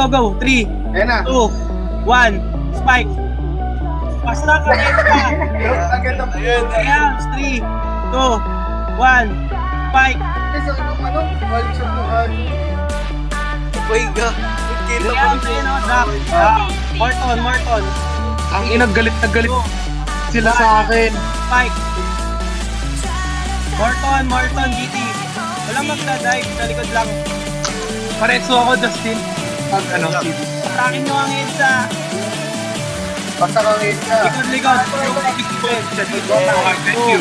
go. 3, Ayan na. 2, 1. Spike. Basta ka, Ang ganda po yun. Ayan, 3, 2, 1. Spike. Sa ano? Balik sa buhay. Uy, ga. Kita Ayan, mo. ayan, drop. Morton. Ang inang galit na galit sila sa akin. Spike. Morton, GT. Walang magda-dive, sa likod lang. Pareso ako, Justin. Pag ano, Atakin nyo ang EDSA. Basta kang isa. Likod. Thank you.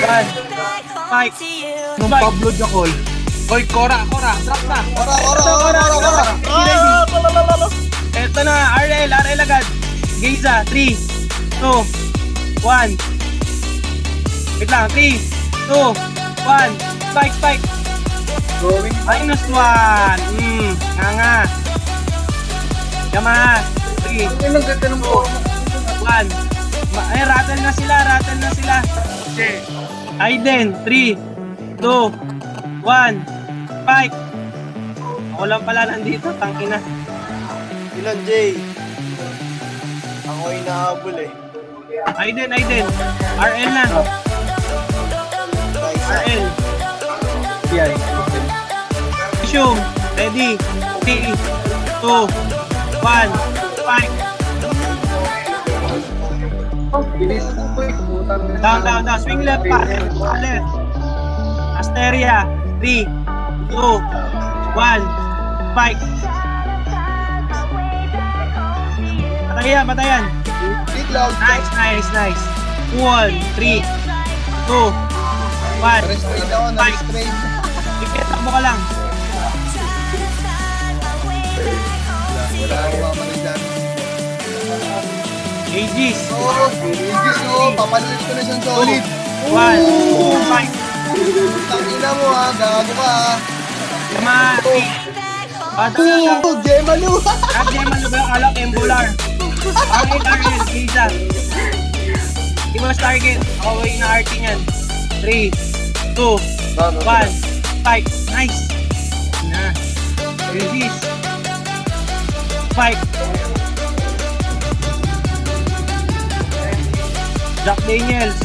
1. Spike. Nung Pablo Jacol. Oy, Cora, drop na. Ora. Eto na, RL agad. Geza, 3, 2, 1. Wait lang, 3, 2, 1. Spike. Going. -1. Nga. Yamaha, 3, Ang ganda ng forma. 1. Ay, rattle na sila. Okay. Aiden, 3, 2, 1. Spike. Ako lang pala nandito, tangina. Ilan, Jay? Ako ay nahabol eh. Aiden. RL na. Kaisa. RL. Yan. Isyung. Ready. 3, 2, 1. Spike. Bilis po eh. Down. Swing left pa. Left. Asteria. 3, 2, 1. Spike. Patayan. Biglaw. Nice. 1, 3, 2, 1. Restrain ako. Spike. Na-restrain. Ikita mo ka lang. Wala akong mamanin dyan. Aegis. Oo. Aegis oo. Papalit ko na siyang solid. 1. Spike. Tangina mo ha. Gago ka ha. Yamaha. Gemalu. Gemma Lubel, alak, Embular. RL, Giza. Iwas target. Away na RT niyan. 3, 2, 1. Spike. Nice. Na. Release. Spike. Jack Daniels.